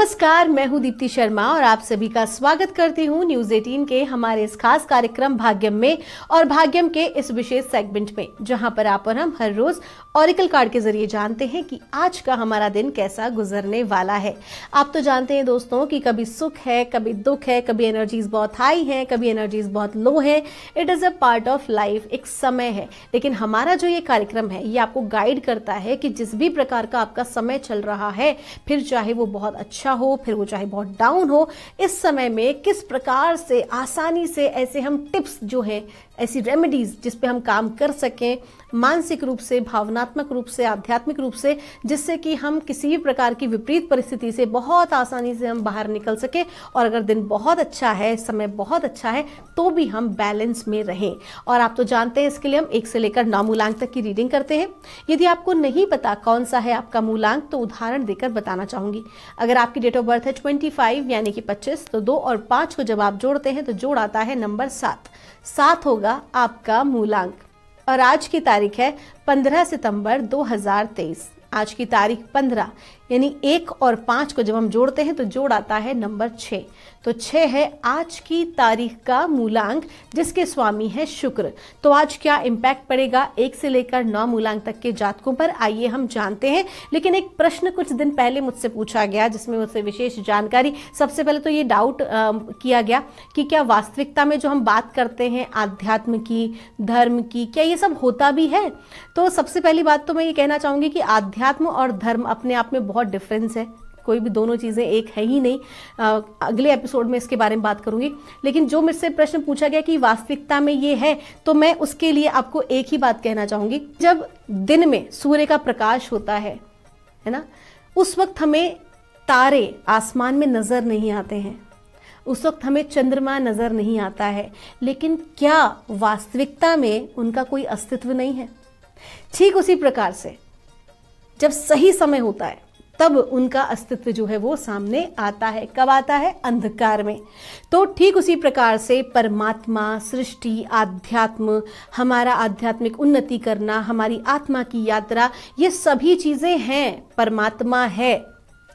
नमस्कार, मैं हूं दीप्ति शर्मा और आप सभी का स्वागत करती हूं न्यूज 18 के हमारे इस खास कार्यक्रम भाग्यम में और भाग्यम के इस विशेष सेगमेंट में, जहां पर आप और हम हर रोज ऑरिकल कार्ड के जरिए जानते हैं कि आज का हमारा दिन कैसा गुजरने वाला है। आप तो जानते हैं दोस्तों कि कभी सुख है, कभी दुख है, कभी एनर्जीज बहुत हाई है, कभी एनर्जीज बहुत लो है। It is a part of life, एक समय है। लेकिन हमारा जो ये कार्यक्रम है ये आपको गाइड करता है कि जिस भी प्रकार का आपका समय चल रहा है, फिर चाहे वो बहुत अच्छा हो, फिर वो चाहे बहुत डाउन हो, इस समय में किस प्रकार से आसानी से ऐसे हम टिप्स जो है, ऐसी रेमेडीज जिस पे हम काम कर सकें मानसिक रूप से, भावनात्मक रूप से, आध्यात्मिक रूप से, जिससे कि हम किसी भी प्रकार की विपरीत परिस्थिति से बहुत आसानी से हम बाहर निकल सके और अगर दिन बहुत अच्छा है, समय बहुत अच्छा है, तो भी हम बैलेंस में रहें। और आप तो जानते हैं इसके लिए हम 1 से लेकर 9 मूलांक तक की रीडिंग करते हैं। यदि आपको नहीं पता कौन सा है आपका मूलांक तो उदाहरण देकर बताना चाहूंगी। अगर आपकी डेट ऑफ बर्थ है 25 यानी कि 25, तो 2 और 5 को जब आप जोड़ते हैं तो जोड़ आता है नंबर 7। 7 होगा आपका मूलांक। और आज की तारीख है 15 सितंबर 2023। आज की तारीख 15 यानी 1 और 5 को जब हम जोड़ते हैं तो जोड़ आता है नंबर 6। तो 6 है आज की तारीख का मूलांक, जिसके स्वामी है शुक्र। तो आज क्या इम्पैक्ट पड़ेगा 1 से लेकर 9 मूलांक तक के जातकों पर, आइए हम जानते हैं। लेकिन एक प्रश्न कुछ दिन पहले मुझसे पूछा गया जिसमें मुझसे विशेष जानकारी, सबसे पहले तो ये डाउट किया गया कि क्या वास्तविकता में जो हम बात करते हैं आध्यात्म की, धर्म की, क्या ये सब होता भी है? तो सबसे पहली बात तो मैं ये कहना चाहूंगी कि आध्यात्म और धर्म अपने आप में बहुत डिफरेंस है। कोई भी दोनों चीजें एक है ही नहीं। अगले एपिसोड में इसके बारे में बात करूंगी। लेकिन जो मुझसे प्रश्न पूछा गया कि वास्तविकता में ये है, तो मैं उसके लिए आपको एक ही बात कहना चाहूंगी। जब दिन में सूर्य का प्रकाश होता है ना, उस वक्त हमें तारे आसमान में नजर नहीं आते हैं, उस वक्त हमें चंद्रमा नजर नहीं आता है। लेकिन क्या वास्तविकता में उनका कोई अस्तित्व नहीं है? ठीक उसी प्रकार से जब सही समय होता है तब उनका अस्तित्व जो है वो सामने आता है। कब आता है? अंधकार में। तो ठीक उसी प्रकार से परमात्मा, सृष्टि, आध्यात्म, हमारा आध्यात्मिक उन्नति करना, हमारी आत्मा की यात्रा, ये सभी चीजें हैं। परमात्मा है,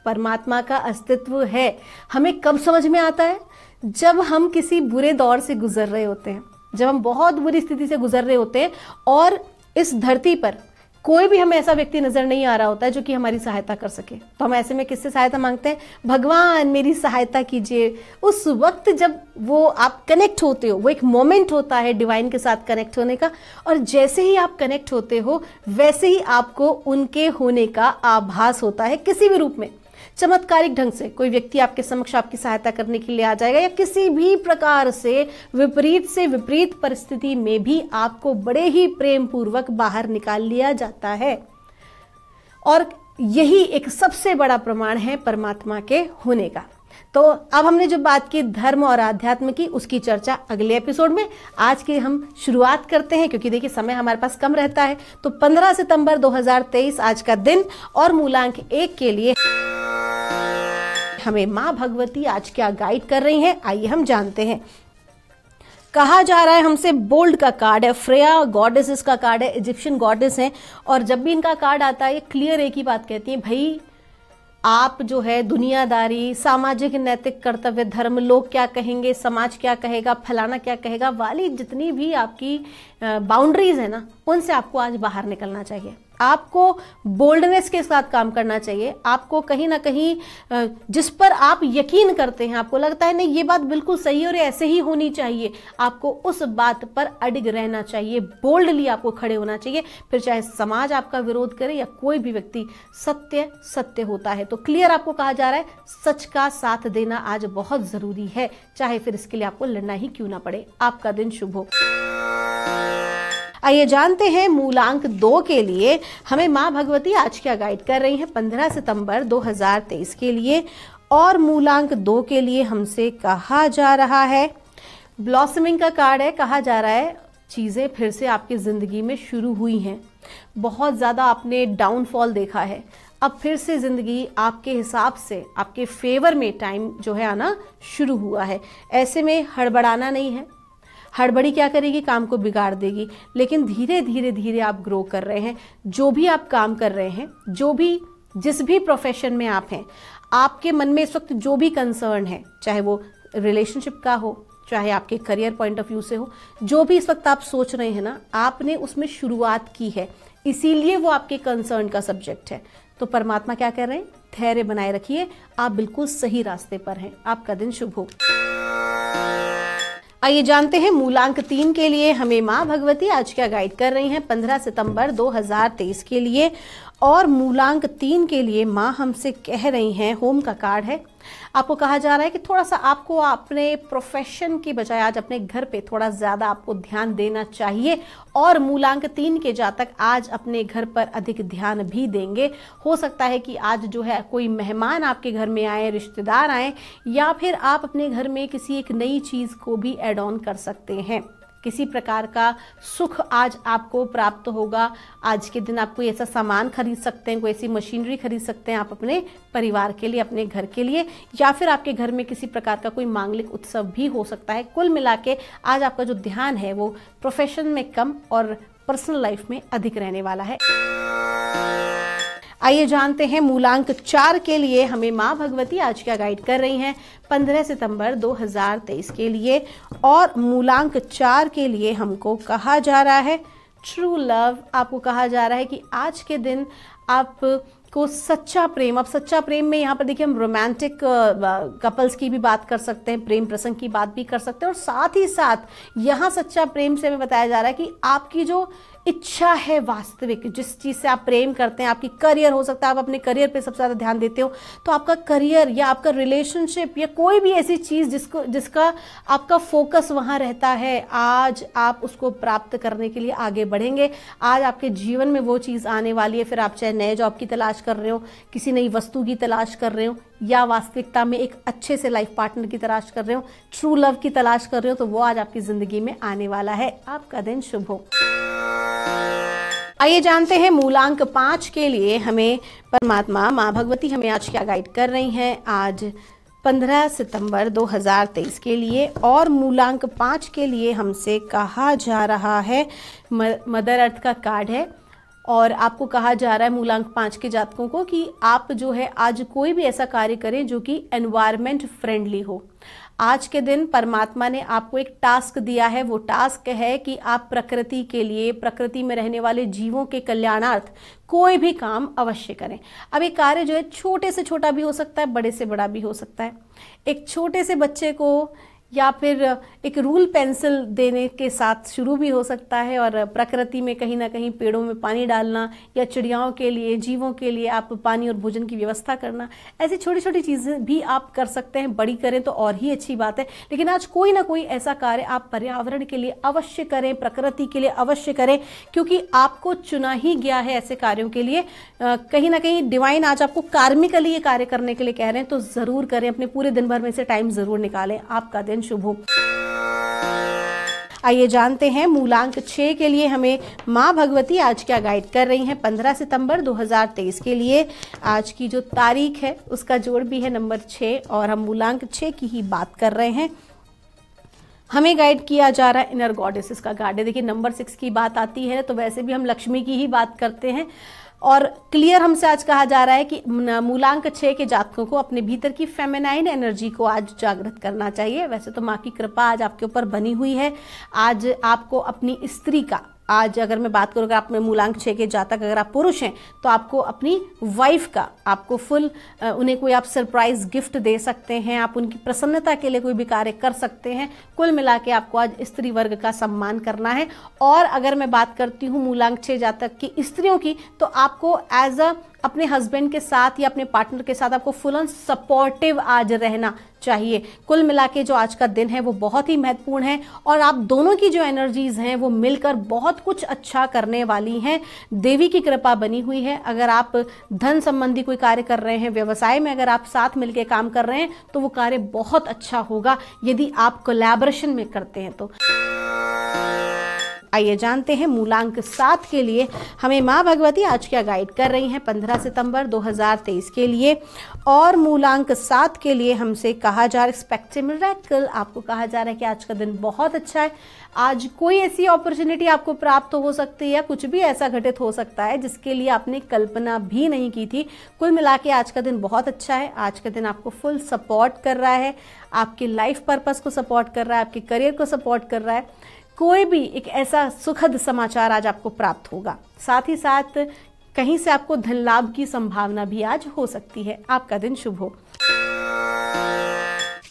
परमात्मा का अस्तित्व है। हमें कब समझ में आता है? जब हम किसी बुरे दौर से गुजर रहे होते हैं, जब हम बहुत बुरी स्थिति से गुजर रहे होते हैं और इस धरती पर कोई भी हमें ऐसा व्यक्ति नजर नहीं आ रहा होता है जो कि हमारी सहायता कर सके। तो हम ऐसे में किससे सहायता मांगते हैं? भगवान मेरी सहायता कीजिए। उस वक्त जब वो आप कनेक्ट होते हो, वो एक मोमेंट होता है डिवाइन के साथ कनेक्ट होने का, और जैसे ही आप कनेक्ट होते हो वैसे ही आपको उनके होने का आभास होता है। किसी भी रूप में चमत्कारिक ढंग से कोई व्यक्ति आपके समक्ष आपकी सहायता करने के लिए आ जाएगा, या किसी भी प्रकार से विपरीत परिस्थिति में भी आपको बड़े ही प्रेम पूर्वक बाहर निकाल लिया जाता है। और यही एक सबसे बड़ा प्रमाण है परमात्मा के होने का। तो अब हमने जो बात की धर्म और आध्यात्म की, उसकी चर्चा अगले एपिसोड में। आज की हम शुरुआत करते हैं, क्योंकि देखिए समय हमारे पास कम रहता है। तो 15 सितंबर 2023 आज का दिन, और मूलांक 1 के लिए हमें मां भगवती आज क्या गाइड कर रही हैं, आइए हम जानते हैं। कहा जा रहा है हमसे, बोल्ड का कार्ड है, फ्रेया गॉडेसेस का कार्ड है, इजिप्शियन गॉडेस हैं। और जब भी इनका कार्ड आता है ये क्लियर एक ही बात कहती है, भाई आप जो है दुनियादारी, सामाजिक नैतिक कर्तव्य, धर्म, लोग क्या कहेंगे, समाज क्या कहेगा, फलाना क्या कहेगा वाली जितनी भी आपकी बाउंड्रीज है ना, उनसे आपको आज बाहर निकलना चाहिए। आपको बोल्डनेस के साथ काम करना चाहिए। आपको कहीं ना कहीं जिस पर आप यकीन करते हैं, आपको लगता है नहीं ये बात बिल्कुल सही है और ऐसे ही होनी चाहिए, आपको उस बात पर अडिग रहना चाहिए। बोल्डली आपको खड़े होना चाहिए, फिर चाहे समाज आपका विरोध करे या कोई भी व्यक्ति। सत्य सत्य होता है। तो क्लियर आपको कहा जा रहा है सच का साथ देना आज बहुत जरूरी है, चाहे फिर इसके लिए आपको लड़ना ही क्यों ना पड़े। आपका दिन शुभ हो। आइए जानते हैं मूलांक 2 के लिए हमें मां भगवती आज क्या गाइड कर रही हैं 15 सितंबर 2023 के लिए। और मूलांक 2 के लिए हमसे कहा जा रहा है, ब्लॉसमिंग का कार्ड है। कहा जा रहा है चीजें फिर से आपकी जिंदगी में शुरू हुई हैं। बहुत ज्यादा आपने डाउनफॉल देखा है, अब फिर से जिंदगी आपके हिसाब से, आपके फेवर में टाइम जो है आना शुरू हुआ है। ऐसे में हड़बड़ाना नहीं है। हड़बड़ी क्या करेगी? काम को बिगाड़ देगी। लेकिन धीरे धीरे धीरे आप ग्रो कर रहे हैं। जो भी आप काम कर रहे हैं, जिस भी प्रोफेशन में आप हैं, आपके मन में इस वक्त जो भी कंसर्न है, चाहे वो रिलेशनशिप का हो, चाहे आपके करियर पॉइंट ऑफ व्यू से हो, जो भी इस वक्त आप सोच रहे हैं ना, आपने उसमें शुरुआत की है, इसीलिए वो आपके कंसर्न का सब्जेक्ट है। तो परमात्मा क्या कर रहे हैं, धैर्य बनाए रखिए, आप बिल्कुल सही रास्ते पर हैं। आपका दिन शुभ हो। आइए जानते हैं मूलांक 3 के लिए हमें माँ भगवती आज क्या गाइड कर रही हैं 15 सितंबर 2023 के लिए। और मूलांक 3 के लिए माँ हमसे कह रही हैं, होम का कार्ड है, आपको कहा जा रहा है कि थोड़ा सा आपको अपने प्रोफेशन की बजाय आज अपने घर पे थोड़ा ज्यादा आपको ध्यान देना चाहिए। और मूलांक 3 के जातक आज अपने घर पर अधिक ध्यान भी देंगे। हो सकता है कि आज जो है कोई मेहमान आपके घर में आए, रिश्तेदार आए, या फिर आप अपने घर में किसी एक नई चीज को भी ऐड ऑन कर सकते हैं। किसी प्रकार का सुख आज आपको प्राप्त होगा। आज के दिन आप कोई ऐसा सामान खरीद सकते हैं, कोई ऐसी मशीनरी खरीद सकते हैं आप अपने परिवार के लिए, अपने घर के लिए, या फिर आपके घर में किसी प्रकार का कोई मांगलिक उत्सव भी हो सकता है। कुल मिला के आज आपका जो ध्यान है वो प्रोफेशन में कम और पर्सनल लाइफ में अधिक रहने वाला है। आइए जानते हैं मूलांक 4 के लिए हमें माँ भगवती आज क्या गाइड कर रही हैं 15 सितंबर 2023 के लिए। और मूलांक 4 के लिए हमको कहा जा रहा है ट्रू लव। आपको कहा जा रहा है कि आज के दिन आपको सच्चा प्रेम, अब सच्चा प्रेम में यहाँ पर देखिए हम रोमांटिक कपल्स की भी बात कर सकते हैं, प्रेम प्रसंग की बात भी कर सकते हैं। और साथ ही साथ यहाँ सच्चा प्रेम से हमें बताया जा रहा है कि आपकी जो इच्छा है वास्तविक, जिस चीज से आप प्रेम करते हैं, आपकी करियर हो सकता है, आप अपने करियर पे सबसे ज्यादा ध्यान देते हो, तो आपका करियर या आपका रिलेशनशिप या कोई भी ऐसी चीज जिसका आपका फोकस वहां रहता है, आज आप उसको प्राप्त करने के लिए आगे बढ़ेंगे। आज आपके जीवन में वो चीज आने वाली है। फिर आप चाहे नए जॉब की तलाश कर रहे हो, किसी नई वस्तु की तलाश कर रहे हो, या वास्तविकता में एक अच्छे से लाइफ पार्टनर की तलाश कर रहे हो, ट्रू लव की तलाश कर रहे हो, तो वो आज आपकी जिंदगी में आने वाला है। आपका दिन शुभ हो। आइए जानते हैं मूलांक 5 के लिए हमें परमात्मा माँ भगवती हमें आज क्या गाइड कर रही हैं आज 15 सितंबर 2023 के लिए। और मूलांक 5 के लिए हमसे कहा जा रहा है, मदर अर्थ का कार्ड है, और आपको कहा जा रहा है मूलांक 5 के जातकों को कि आप जो है आज कोई भी ऐसा कार्य करें जो कि एनवायरमेंट फ्रेंडली हो। आज के दिन परमात्मा ने आपको एक टास्क दिया है। वो टास्क है कि आप प्रकृति के लिए, प्रकृति में रहने वाले जीवों के कल्याणार्थ कोई भी काम अवश्य करें। अब ये कार्य जो है छोटे से छोटा भी हो सकता है, बड़े से बड़ा भी हो सकता है। एक छोटे से बच्चे को या फिर एक रूल पेंसिल देने के साथ शुरू भी हो सकता है, और प्रकृति में कहीं ना कहीं पेड़ों में पानी डालना, या चिड़ियाओं के लिए, जीवों के लिए आप पानी और भोजन की व्यवस्था करना, ऐसी छोटी छोटी चीजें भी आप कर सकते हैं। बड़ी करें तो और ही अच्छी बात है, लेकिन आज कोई ना कोई ऐसा कार्य आप पर्यावरण के लिए अवश्य करें, प्रकृति के लिए अवश्य करें, क्योंकि आपको चुना ही गया है ऐसे कार्यों के लिए। कहीं ना कहीं डिवाइन आज आपको कार्मिकली ये कार्य करने के लिए कह रहे हैं, तो जरूर करें, अपने पूरे दिन भर में से टाइम जरूर निकालें। आपका दिन शुभ हो। आइए जानते हैं मूलांक 6 के लिए हमें माँ भगवती आज क्या गाइड कर रही हैं 15 सितंबर 2023 के लिए। आज की जो तारीख है उसका जोड़ भी है नंबर 6, और हम मूलांक 6 की ही बात कर रहे हैं। हमें गाइड किया जा रहा है इनर गॉडेसेस का गाइड है। देखिए नंबर 6 की बात आती है तो वैसे भी हम लक्ष्मी की ही बात करते हैं, और क्लियर हमसे आज कहा जा रहा है कि मूलांक 6 के जातकों को अपने भीतर की फेमिनाइन एनर्जी को आज जागृत करना चाहिए। वैसे तो माँ की कृपा आज आपके ऊपर बनी हुई है। आज आपको अपनी स्त्री का, आज अगर मैं बात करूँ, आप में मूलांक 6 के जातक अगर आप पुरुष हैं तो आपको अपनी वाइफ का, आपको फुल उन्हें कोई आप सरप्राइज गिफ्ट दे सकते हैं, आप उनकी प्रसन्नता के लिए कोई भी कार्य कर सकते हैं। कुल मिला के आपको आज स्त्री वर्ग का सम्मान करना है। और अगर मैं बात करती हूँ मूलांक 6 जातक की स्त्रियों की, तो आपको एज अ अपने हस्बैंड के साथ या अपने पार्टनर के साथ आपको फुल ऑन सपोर्टिव आज रहना चाहिए। कुल मिला के जो आज का दिन है वो बहुत ही महत्वपूर्ण है, और आप दोनों की जो एनर्जीज हैं वो मिलकर बहुत कुछ अच्छा करने वाली हैं। देवी की कृपा बनी हुई है। अगर आप धन संबंधी कोई कार्य कर रहे हैं, व्यवसाय में अगर आप साथ मिलकर काम कर रहे हैं, तो वो कार्य बहुत अच्छा होगा यदि आप कोलैबोरेशन में करते हैं तो। आइए जानते हैं मूलांक 7 के लिए हमें माँ भगवती आज क्या गाइड कर रही हैं 15 सितंबर 2023 के लिए। और मूलांक 7 के लिए हमसे कहा जा रहा है एक्सपेक्ट ए मिरेकल। आपको कहा जा रहा है कि आज का दिन बहुत अच्छा है। आज कोई ऐसी अपॉर्चुनिटी आपको प्राप्त हो सकती है, कुछ भी ऐसा घटित हो सकता है जिसके लिए आपने कल्पना भी नहीं की थी। कुल मिला के आज का दिन बहुत अच्छा है। आज का दिन आपको फुल सपोर्ट कर रहा है, आपके लाइफ पर्पस को सपोर्ट कर रहा है, आपके करियर को सपोर्ट कर रहा है। कोई भी एक ऐसा सुखद समाचार आज आपको प्राप्त होगा। साथ ही साथ कहीं से आपको धन लाभ की संभावना भी आज हो सकती है। आपका दिन शुभ हो।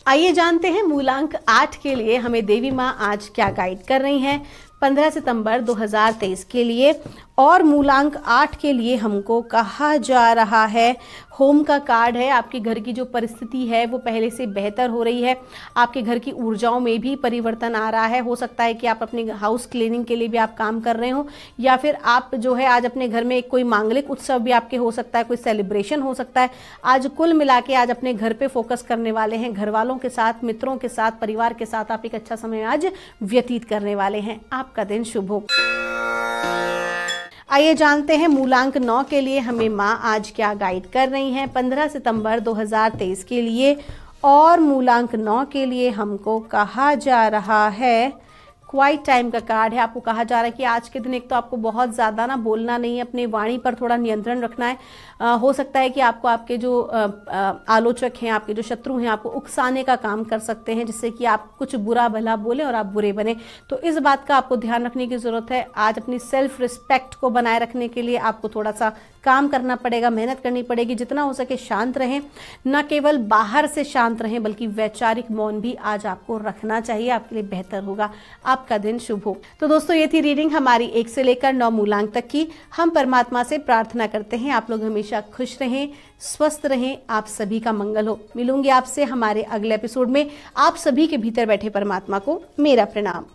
आइए जानते हैं मूलांक 8 के लिए हमें देवी माँ आज क्या गाइड कर रही हैं 15 सितंबर 2023 के लिए। और मूलांक 8 के लिए हमको कहा जा रहा है होम का कार्ड है। आपके घर की जो परिस्थिति है वो पहले से बेहतर हो रही है। आपके घर की ऊर्जाओं में भी परिवर्तन आ रहा है। हो सकता है कि आप अपने हाउस क्लीनिंग के लिए भी आप काम कर रहे हो, या फिर आप जो है आज अपने घर में कोई मांगलिक उत्सव भी आपके हो सकता है, कोई सेलिब्रेशन हो सकता है। आज कुल मिला के आज अपने घर पे फोकस करने वाले हैं। घर वालों के साथ, मित्रों के साथ, परिवार के साथ आप एक अच्छा समय आज व्यतीत करने वाले हैं। आपका दिन शुभ हो। आइए जानते हैं मूलांक 9 के लिए हमें माँ आज क्या गाइड कर रही हैं 15 सितंबर 2023 के लिए। और मूलांक 9 के लिए हमको कहा जा रहा है क्वाइट टाइम का कार्ड है। आपको कहा जा रहा है कि आज के दिन एक तो आपको बहुत ज़्यादा ना बोलना नहीं है, अपनी वाणी पर थोड़ा नियंत्रण रखना है। हो सकता है कि आपको आपके जो आलोचक हैं, आपके जो शत्रु हैं, आपको उकसाने का काम कर सकते हैं, जिससे कि आप कुछ बुरा भला बोले और आप बुरे बने। तो इस बात का आपको ध्यान रखने की ज़रूरत है। आज अपनी सेल्फ रिस्पेक्ट को बनाए रखने के लिए आपको थोड़ा सा काम करना पड़ेगा, मेहनत करनी पड़ेगी। जितना हो सके शांत रहें, न केवल बाहर से शांत रहें बल्कि वैचारिक मौन भी आज आपको रखना चाहिए। आपके लिए बेहतर होगा। आपका दिन शुभ हो। तो दोस्तों ये थी रीडिंग हमारी 1 से लेकर 9 मूलांक तक की। हम परमात्मा से प्रार्थना करते हैं आप लोग हमेशा खुश रहें, स्वस्थ रहें, आप सभी का मंगल हो। मिलूंगी आपसे हमारे अगले एपिसोड में। आप सभी के भीतर बैठे परमात्मा को मेरा प्रणाम।